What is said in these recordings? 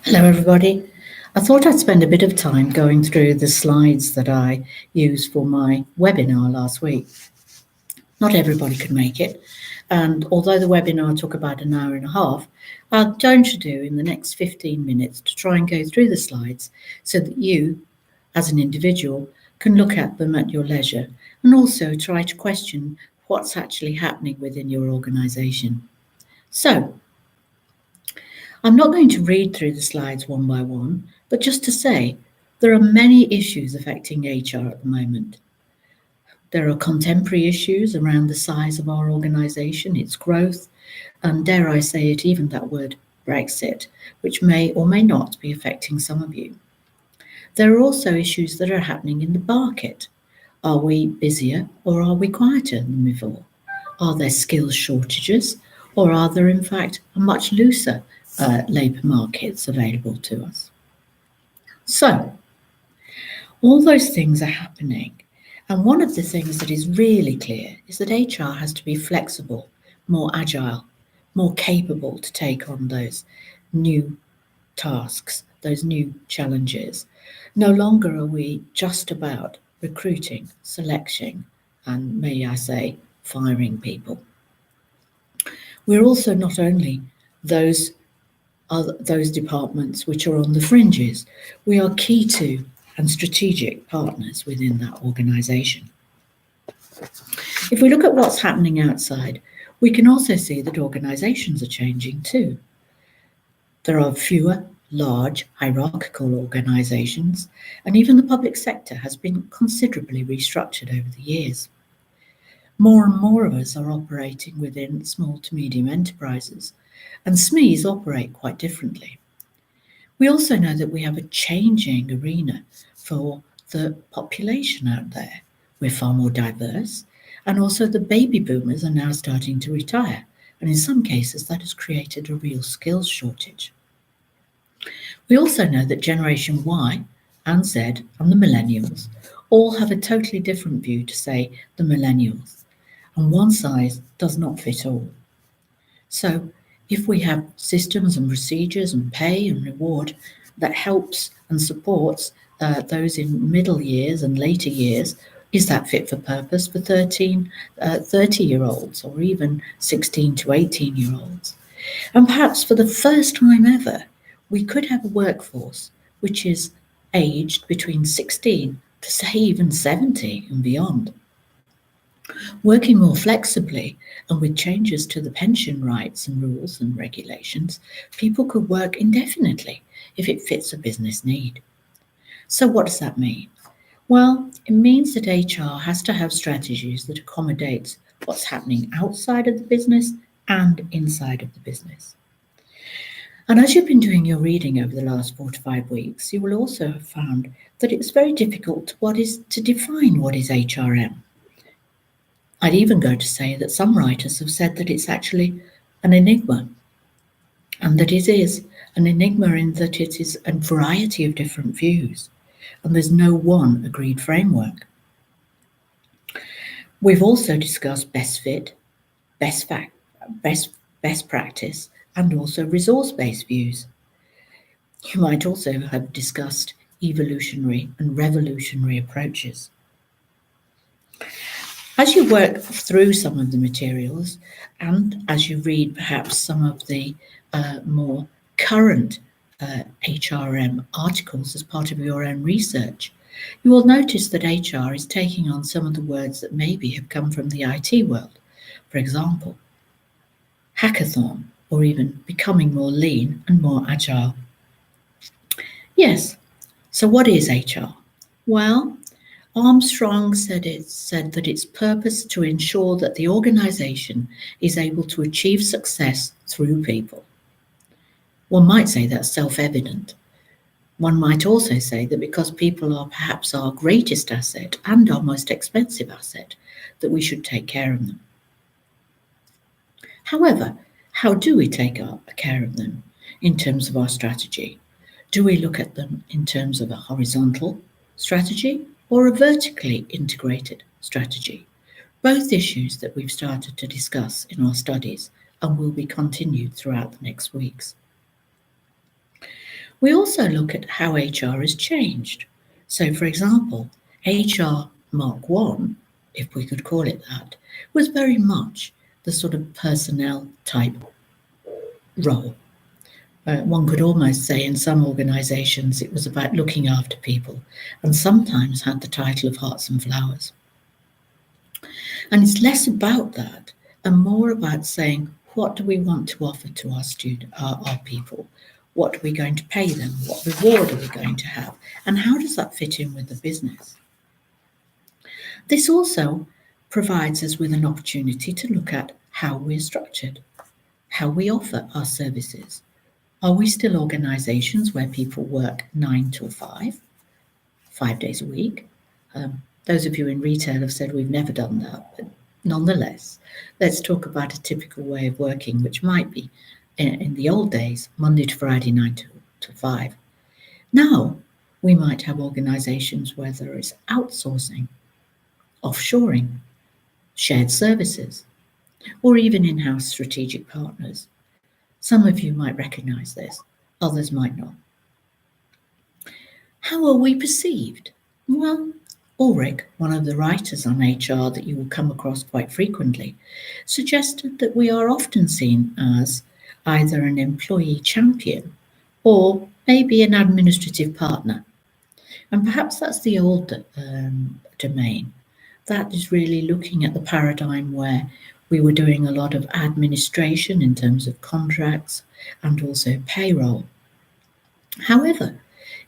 Hello, everybody. I thought I'd spend a bit of time going through the slides that I used for my webinar last week. Not everybody could make it, and although the webinar took about an hour and a half, I'm going to do in the next 15 minutes to try and go through the slides so that you, as an individual, can look at them at your leisure and also try to question what's actually happening within your organisation. So, I'm not going to read through the slides one by one, but just to say there are many issues affecting HR at the moment. There are contemporary issues around the size of our organisation, its growth, and dare I say it, even that word Brexit, which may or may not be affecting some of you. There are also issues that are happening in the market. Are we busier or are we quieter than before? Are there skills shortages or are there in fact a much looser labour markets available to us? So, all those things are happening. And one of the things that is really clear is that HR has to be flexible, more agile, more capable to take on those new tasks, those new challenges. No longer are we just about recruiting, selection, and may I say, firing people. We're also not only those departments which are on the fringes. We are key to and strategic partners within that organisation. If we look at what's happening outside, we can also see that organisations are changing too. There are fewer large hierarchical organisations, and even the public sector has been considerably restructured over the years. More and more of us are operating within small to medium enterprises, and SMEs operate quite differently. We also know that we have a changing arena for the population out there. We're far more diverse, and also the baby boomers are now starting to retire, and in some cases that has created a real skills shortage. We also know that Generation Y and Z and the millennials all have a totally different view to, say, the millennials, and one size does not fit all. So if we have systems and procedures and pay and reward that helps and supports those in middle years and later years, is that fit for purpose for 30-year-olds or even 16 to 18-year-olds? And perhaps for the first time ever, we could have a workforce which is aged between 16 to say even 70 and beyond. Working more flexibly and with changes to the pension rights and rules and regulations, people could work indefinitely if it fits a business need. So what does that mean? Well, it means that HR has to have strategies that accommodate what's happening outside of the business and inside of the business. And as you've been doing your reading over the last 4 to 5 weeks, you will also have found that it's very difficult to define what is HRM. I'd even go to say that some writers have said that it's actually an enigma, and that it is an enigma in that it is a variety of different views, and there's no one agreed framework. We've also discussed best fit, best practice, and also resource-based views. You might also have discussed evolutionary and revolutionary approaches. As you work through some of the materials and as you read perhaps some of the more current HRM articles as part of your own research, you will notice that HR is taking on some of the words that maybe have come from the IT world. For example, hackathon, or even becoming more lean and more agile. Yes, so what is HR? Well, Armstrong said that its purpose to ensure that the organisation is able to achieve success through people. One might say that's self-evident. One might also say that because people are perhaps our greatest asset and our most expensive asset, that we should take care of them. However, how do we take care of them in terms of our strategy? Do we look at them in terms of a horizontal strategy or a vertically integrated strategy? Both issues that we've started to discuss in our studies and will be continued throughout the next weeks. We also look at how HR has changed. So, for example, HR Mark 1, if we could call it that, was very much the sort of personnel type role. One could almost say in some organisations it was about looking after people and sometimes had the title of Hearts and Flowers. And it's less about that and more about saying, what do we want to offer to our people? What are we going to pay them? What reward are we going to have? And how does that fit in with the business? This also provides us with an opportunity to look at how we're structured, how we offer our services. Are we still organisations where people work 9 till 5 days a week? Those of you in retail have said we've never done that, but nonetheless, let's talk about a typical way of working, which might be, in the old days, Monday to Friday, 9 to 5. Now, we might have organisations where there is outsourcing, offshoring, shared services, or even in-house strategic partners. Some of you might recognise this, others might not. How are we perceived? Well, Ulrich, one of the writers on HR that you will come across quite frequently, suggested that we are often seen as either an employee champion or maybe an administrative partner. And perhaps that's the old domain. That is really looking at the paradigm where we were doing a lot of administration in terms of contracts and also payroll. However,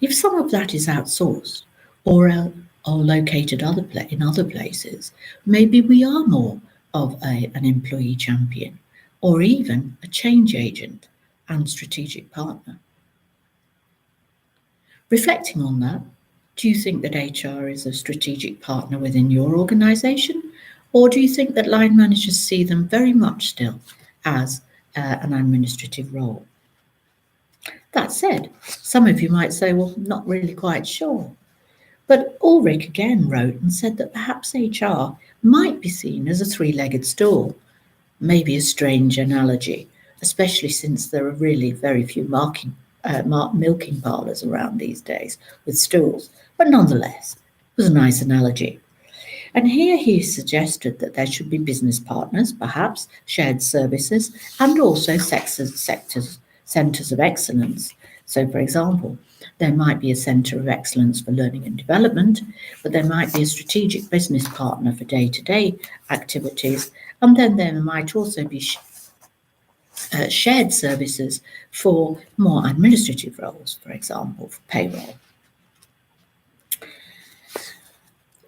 if some of that is outsourced or located in other places, maybe we are more of an employee champion or even a change agent and strategic partner. Reflecting on that, do you think that HR is a strategic partner within your organisation, or do you think that line managers see them very much still as an administrative role? That said, some of you might say, well, not really quite sure. But Ulrich again wrote and said that perhaps HR might be seen as a three-legged stool. Maybe a strange analogy, especially since there are really very few milking parlours around these days with stools. But nonetheless, it was a nice analogy. And here he suggested that there should be business partners, perhaps shared services, and also centres of excellence. So, for example, there might be a centre of excellence for learning and development, but there might be a strategic business partner for day-to-day activities, and then there might also be shared services for more administrative roles, for example, for payroll.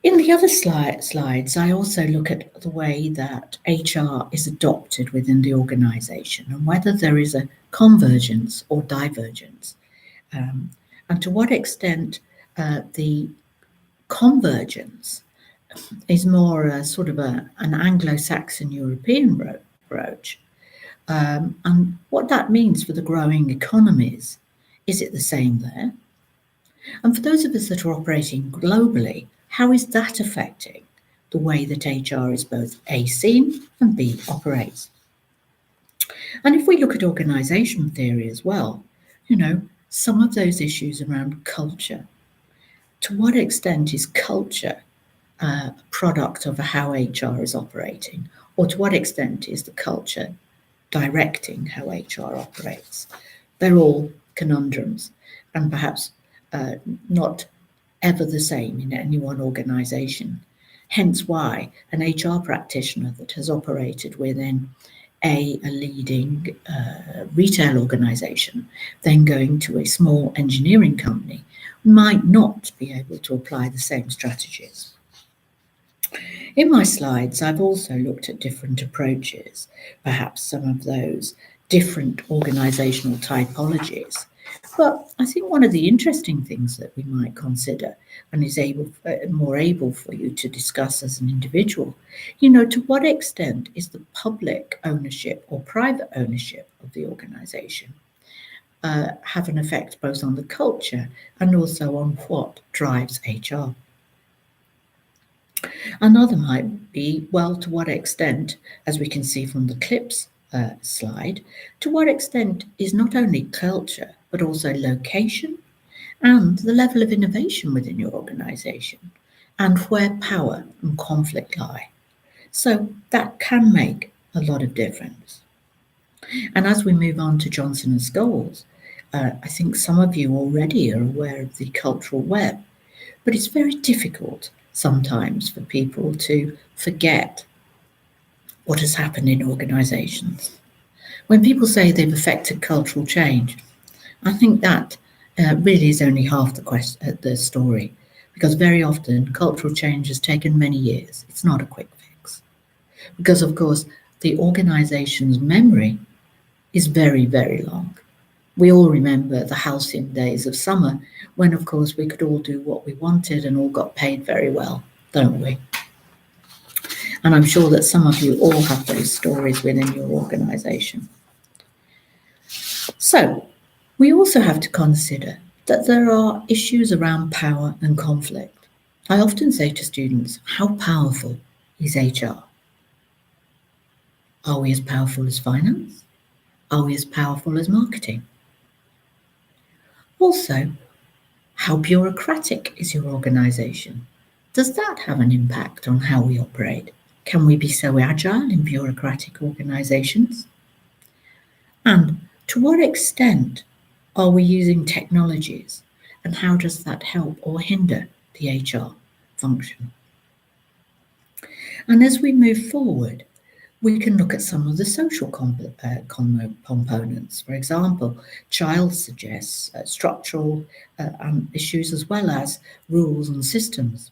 In the other slides, I also look at the way that HR is adopted within the organisation and whether there is a convergence or divergence, and to what extent the convergence is more sort of an Anglo-Saxon European approach, and what that means for the growing economies. Is it the same there? And for those of us that are operating globally, how is that affecting the way that HR is both A, seen and B, operates? And if we look at organisation theory as well, some of those issues around culture. To what extent is culture a product of how HR is operating? Or to what extent is the culture directing how HR operates? They're all conundrums and perhaps not ever the same in any one organisation. Hence why an HR practitioner that has operated within a leading retail organisation, then going to a small engineering company, might not be able to apply the same strategies. In my slides, I've also looked at different approaches, perhaps some of those different organisational typologies. But I think one of the interesting things that we might consider, and is more able for you to discuss as an individual, to what extent is the public ownership or private ownership of the organisation have an effect both on the culture and also on what drives HR. Another might be, well, to what extent, as we can see from the CLIPS slide, to what extent is not only culture but also location and the level of innovation within your organisation and where power and conflict lie. So that can make a lot of difference. And as we move on to Johnson and Scholes, I think some of you already are aware of the cultural web, but it's very difficult sometimes for people to forget what has happened in organisations. When people say they've affected cultural change, I think that really is only half the story, because very often cultural change has taken many years. It's not a quick fix. Because, of course, the organisation's memory is very, very long. We all remember the halcyon days of summer when, of course, we could all do what we wanted and all got paid very well, don't we? And I'm sure that some of you all have those stories within your organisation. So, we also have to consider that there are issues around power and conflict. I often say to students, how powerful is HR? Are we as powerful as finance? Are we as powerful as marketing? Also, how bureaucratic is your organisation? Does that have an impact on how we operate? Can we be so agile in bureaucratic organisations? And to what extent are we using technologies, and how does that help or hinder the HR function? And as we move forward, we can look at some of the social components. For example, Childs suggests structural issues as well as rules and systems.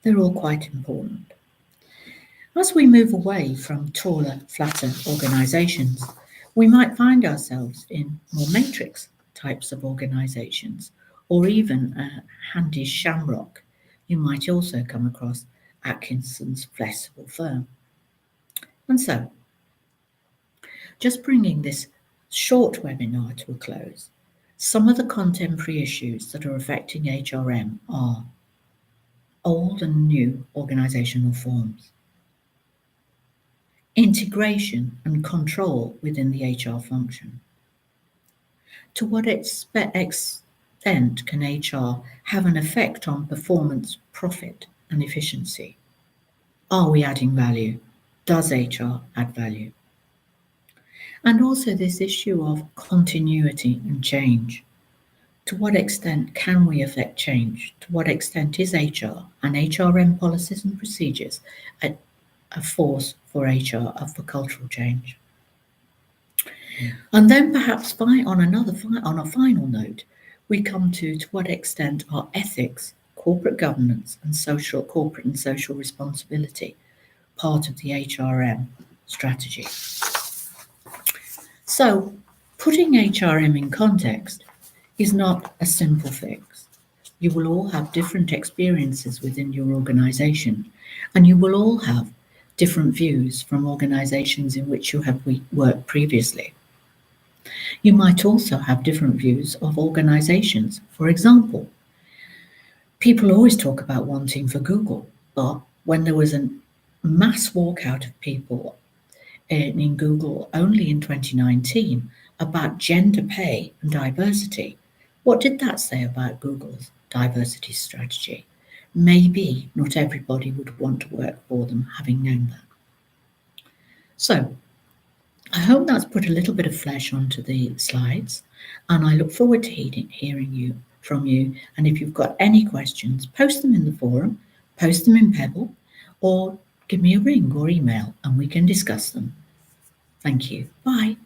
They're all quite important. As we move away from taller, flatter organisations, we might find ourselves in more matrix types of organisations, or even Handy's Shamrock. You might also come across Atkinson's flexible firm. And so, just bringing this short webinar to a close, some of the contemporary issues that are affecting HRM are old and new organisational forms, integration and control within the HR function. To what extent can HR have an effect on performance, profit, and efficiency? Are we adding value? Does HR add value? And also this issue of continuity and change. To what extent can we affect change? To what extent is HR and HRM policies and procedures a force for HR, for cultural change? And then perhaps on a final note, we come to what extent are ethics, corporate governance, and corporate and social responsibility part of the HRM strategy. So, putting HRM in context is not a simple fix. You will all have different experiences within your organisation, and you will all have different views from organisations in which you have worked previously. You might also have different views of organisations. For example, people always talk about wanting for Google, but when there was a mass walkout of people in Google only in 2019 about gender pay and diversity, what did that say about Google's diversity strategy? Maybe not everybody would want to work for them having known that. So, I hope that's put a little bit of flesh onto the slides, and I look forward to hearing from you. And if you've got any questions, post them in the forum, post them in Pebble, or give me a ring or email and we can discuss them. Thank you. Bye.